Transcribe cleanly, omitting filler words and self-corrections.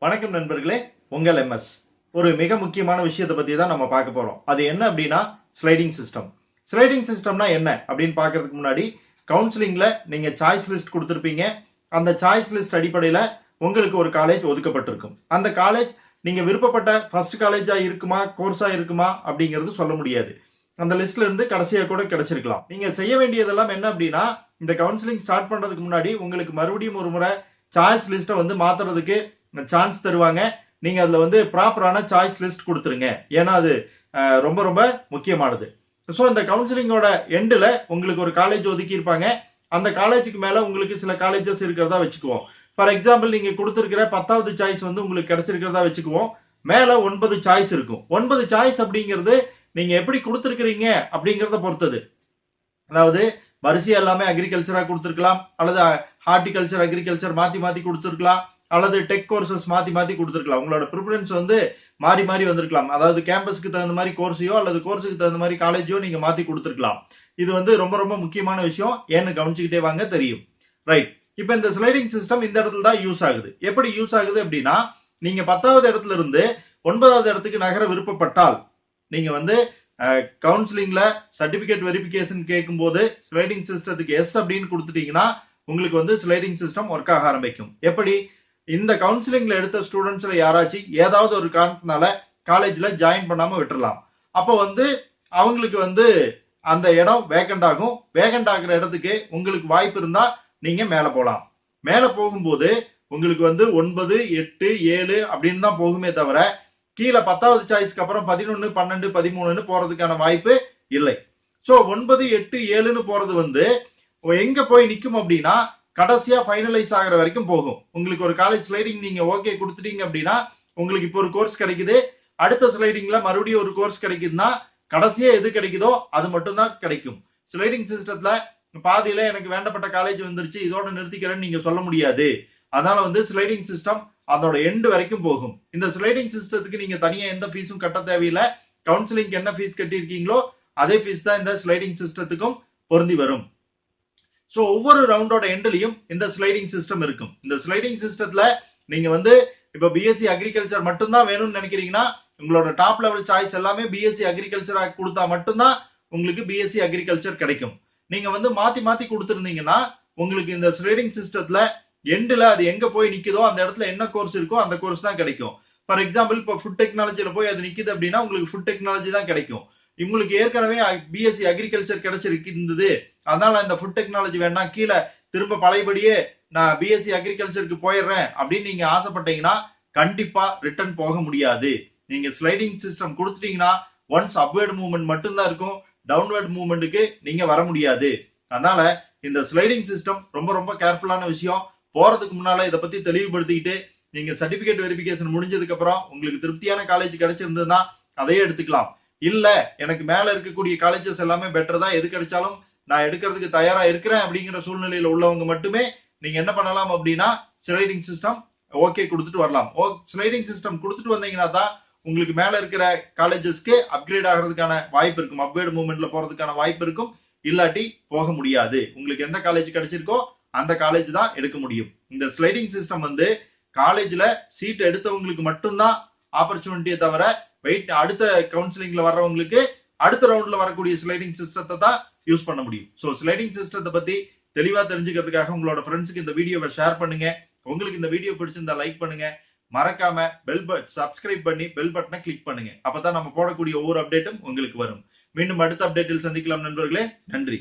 வணக்கம் நண்பர்களே, உங்கள் எம்எஸ். ஒரு மிக முக்கியமான விஷயத்தை பத்தி தான் நம்ம பார்க்க போறோம். அது என்ன அப்படின்னா ஸ்லைடிங் சிஸ்டம். ஸ்லைடிங் சிஸ்டம்னா என்ன அப்படின்னு பார்க்கறதுக்கு முன்னாடி, கவுன்சிலிங்ல நீங்க சாய்ஸ் லிஸ்ட் கொடுத்திருப்பீங்க. அந்த சாய்ஸ் லிஸ்ட் அடிப்படையில உங்களுக்கு ஒரு காலேஜ் ஒதுக்கப்பட்டிருக்கும். அந்த காலேஜ் நீங்க விருப்பப்பட்ட ஃபர்ஸ்ட் காலேஜா இருக்குமா, கோர்ஸா இருக்குமா அப்படிங்கிறது சொல்ல முடியாது. அந்த லிஸ்ட்ல இருந்து கடைசியா கூட கிடைச்சிருக்கலாம். நீங்க செய்ய வேண்டியதெல்லாம் என்ன அப்படின்னா, இந்த கவுன்சிலிங் ஸ்டார்ட் பண்றதுக்கு முன்னாடி உங்களுக்கு மறுபடியும் ஒரு முறை சாய்ஸ் லிஸ்ட்டை மாத்துறதுக்கு சான்ஸ் தருவாங்க. நீங்க அதுல ப்ராப்பரான சாய்ஸ் லிஸ்ட் கொடுத்துருங்க. ஏன்னா அது ரொம்ப ரொம்ப முக்கியமானது. ஸோ இந்த கவுன்சிலிங்கோட எண்டில் உங்களுக்கு ஒரு காலேஜ் ஒதுக்கி இருப்பாங்க. அந்த காலேஜுக்கு மேல உங்களுக்கு சில காலேஜஸ் இருக்கிறதா வச்சுக்குவோம். ஃபார் எக்ஸாம்பிள் நீங்க கொடுத்திருக்கிற 10வது சாய்ஸ் உங்களுக்கு கிடைச்சிருக்கிறதா வச்சுக்குவோம். மேல 9 சாய்ஸ் இருக்கும். 9 சாய்ஸ் அப்படிங்கிறது நீங்க எப்படி கொடுத்திருக்கிறீங்க அப்படிங்கறத பொறுத்தது. அதாவது வரிசையா எல்லாமே அக்ரிகல்ச்சரா கொடுத்திருக்கலாம், அல்லது ஹார்டிகல்ச்சர் அக்ரிகல்ச்சர் மாத்தி மாத்தி கொடுத்திருக்கலாம், அல்லது டெக் கோர்சஸ் மாத்தி மாத்தி கொடுத்திருக்கலாம். உங்களோட ப்ரிஃபரன்ஸ் மாறி மாறி வந்திருக்கலாம். அதாவது கேம்பஸ்க்கு தகுந்த மாதிரி கோர்ஸையோ அல்லது கோர்ஸுக்கு தகுந்த மாதிரி காலேஜோ நீங்க மாத்தி கொடுத்திருக்கலாம். இது ரொம்ப ரொம்ப முக்கியமான விஷயம். ஏன்னு கவனிச்சுக்கிட்டே வாங்க, தெரியும். ரைட். இப்ப இந்த ஸ்லைடிங் சிஸ்டம் இந்த இடத்துல தான் யூஸ் ஆகுது. எப்படி யூஸ் ஆகுது அப்படின்னா, நீங்க 10வது இடத்துல இருந்து 9வது இடத்துக்கு நகர விருப்பப்பட்டால் நீங்க கவுன்சிலிங்ல சர்டிபிகேட் வெரிபிகேஷன் கேட்கும் போது ஸ்லைடிங் சிஸ்டத்துக்கு எஸ் அப்படின்னு கொடுத்துட்டீங்கன்னா உங்களுக்கு ஸ்லைடிங் சிஸ்டம் ஒர்க் ஆக ஆரம்பிக்கும். எப்படி? இந்த கவுன்சிலிங்ல எடுத்த ஸ்டூடெண்ட்ஸ்ல யாராச்சும் ஏதாவது ஒரு காரணத்தினால காலேஜ்ல ஜாயின் பண்ணாம விட்டுறலாம். அப்போ அவங்களுக்கு அந்த இடம் வேகண்ட் ஆகும். வேகண்ட் ஆகிற இடத்துக்கு உங்களுக்கு வாய்ப்பு இருந்தா நீங்க மேல போலாம். மேல போகும்போது உங்களுக்கு 9, 8, 7 அப்படின்னு தான் போகுமே தவிர கீழே 10வது சாய்ஸ்க்கு அப்புறம் 11, 12, 13 போறதுக்கான வாய்ப்பு இல்லை. சோ 9, 8, 7ன்னு போறது எங்க போய் நிக்கும் அப்படின்னா கடைசியா ஃபைனலைஸ் ஆகிற வரைக்கும் போகும். உங்களுக்கு ஒரு காலேஜ் ஸ்லைடிங் நீங்க ஓகே கொடுத்துட்டீங்க அப்படின்னா உங்களுக்கு இப்போ ஒரு கோர்ஸ் கிடைக்குது. அடுத்த ஸ்லைடிங்ல மறுபடியும் ஒரு கோர்ஸ் கிடைக்குதுன்னா கடைசியா எது கிடைக்குதோ அது மட்டும் தான் கிடைக்கும். ஸ்லைடிங் சிஸ்டத்துல பாதியில எனக்கு வேண்டப்பட்ட காலேஜ் வந்துருச்சு, இதோட நிறுத்திக்கிறேன்னு நீங்க சொல்ல முடியாது. அதனால ஸ்லைடிங் சிஸ்டம் அதோட எண்ட் வரைக்கும் போகும். இந்த ஸ்லைடிங் சிஸ்டத்துக்கு நீங்க தனியா எந்த ஃபீஸும் கட்ட தேவையில்லை. கவுன்சிலிங் என்ன ஃபீஸ் கட்டியிருக்கீங்களோ அதே ஃபீஸ் தான் இந்த ஸ்லைடிங் சிஸ்டத்துக்கும் பொருந்தி வரும். சோ ஒவ்வொரு ரவுண்டோட எண்ட்லயும் இந்த ஸ்லைடிங் சிஸ்டம் இருக்கும். இந்த ஸ்லைடிங் சிஸ்டத்துல நீங்க இப்ப பிஎஸ்சி அக்ரிகல்ச்சர் மட்டும்தான் வேணும்னு நினைக்கிறீங்கன்னா உங்களோட டாப் லெவல் சாய்ஸ் எல்லாமே பிஎஸ்சி அக்ரிகல்ச்சர் கொடுத்தா மட்டும்தான் உங்களுக்கு பிஎஸ்சி அக்ரிகல்ச்சர் கிடைக்கும். நீங்க மாத்தி மாத்தி கொடுத்துருந்தீங்கன்னா உங்களுக்கு இந்த ஸ்லைடிங் சிஸ்டத்துல எண்ட்ல அது எங்க போய் நிக்குதோ அந்த இடத்துல என்ன கோர்ஸ் இருக்கோ அந்த கோர்ஸ் தான் கிடைக்கும். ஃபார் எக்ஸாம்பிள் இப்போ ஃபுட் டெக்னாலஜில போய் அது நிக்குது அப்படின்னா உங்களுக்கு ஃபுட் டெக்னாலஜி தான் கிடைக்கும். உங்களுக்கு ஏற்கனவே பிஎஸ்சி அக்ரிகல்ச்சர் கிடைச்சிருக்குது, அதனால இந்த ஃபுட் டெக்னாலஜி வேண்டாம், கீழே திரும்ப பழையபடியே நான் பிஎஸ்சி அக்ரிகல்ச்சருக்கு போயிடுறேன் அப்படின்னு நீங்க ஆசைப்பட்டீங்கன்னா கண்டிப்பா ரிட்டர்ன் போக முடியாது. நீங்க ஸ்லைடிங் சிஸ்டம் கொடுத்துட்டீங்கன்னா ஒன்ஸ் அப்வேர்ட் மூவ்மெண்ட் மட்டும்தான் இருக்கும், டவுன்வர்ட் மூவ்மெண்ட்டுக்கு நீங்க வர முடியாது. அதனால இந்த ஸ்லைடிங் சிஸ்டம் ரொம்ப ரொம்ப கேர்ஃபுல்லான விஷயம். போறதுக்கு முன்னால இதை பத்தி தெளிவுபடுத்திக்கிட்டு நீங்க சர்டிபிகேட் வெரிபிகேஷன் முடிஞ்சதுக்கு அப்புறம் உங்களுக்கு திருப்தியான காலேஜ் கிடைச்சிருந்ததுன்னா அதையே எடுத்துக்கலாம். இல்ல எனக்கு மேல இருக்கக்கூடிய காலேஜஸ் எல்லாமே பெட்டர் தான், எது கிடைச்சாலும் நான் எடுக்கிறதுக்கு தயாரா இருக்கிறேன் அப்படிங்கிற சூழ்நிலையில உள்ளவங்க மட்டுமே நீங்க என்ன பண்ணலாம் அப்படின்னா ஸ்லைடிங் சிஸ்டம் ஓகே கொடுத்துட்டு வரலாம். ஸ்லைடிங் சிஸ்டம் கொடுத்துட்டு வந்தீங்கன்னா தான் உங்களுக்கு மேல இருக்கிற காலேஜஸ்க்கு அப்கிரேட் ஆகிறதுக்கான வாய்ப்பு இருக்கும், அப்கிரேட் மூவ்மெண்ட்ல போறதுக்கான வாய்ப்பு இருக்கும். இல்லாட்டி போக முடியாது. உங்களுக்கு எந்த காலேஜ் கிடைச்சிருக்கோ அந்த காலேஜ் தான் எடுக்க முடியும். இந்த ஸ்லைடிங் சிஸ்டம் காலேஜ்ல சீட் எடுத்தவங்களுக்கு மட்டும்தான் ஆப்பர்ச்சுனிட்டியை தவிர வெயிட் அடுத்த கவுன்சிலிங்ல வர்றவங்களுக்கு அடுத்த ரவுண்ட்ல வரக்கூடிய ஸ்லைடிங் சிஸ்டத்தை தான் யூஸ் பண்ண முடியும். சோ ஸ்லைடிங் சிஸ்டத்தை பத்தி தெளிவா தெரிஞ்சுக்கிறதுக்காக உங்களோட ஃப்ரெண்ட்ஸுக்கு இந்த வீடியோவை ஷேர் பண்ணுங்க. உங்களுக்கு இந்த வீடியோ பிடிச்சிருந்தா லைக் பண்ணுங்க. மறக்காம சப்ஸ்கிரைப் பண்ணி பெல் பட்டனை கிளிக் பண்ணுங்க. அப்பதான் நம்ம போடக்கூடிய ஒவ்வொரு அப்டேட்டும் உங்களுக்கு வரும். மீண்டும் அடுத்த அப்டேட்டில் சந்திக்கலாம் நண்பர்களே. நன்றி.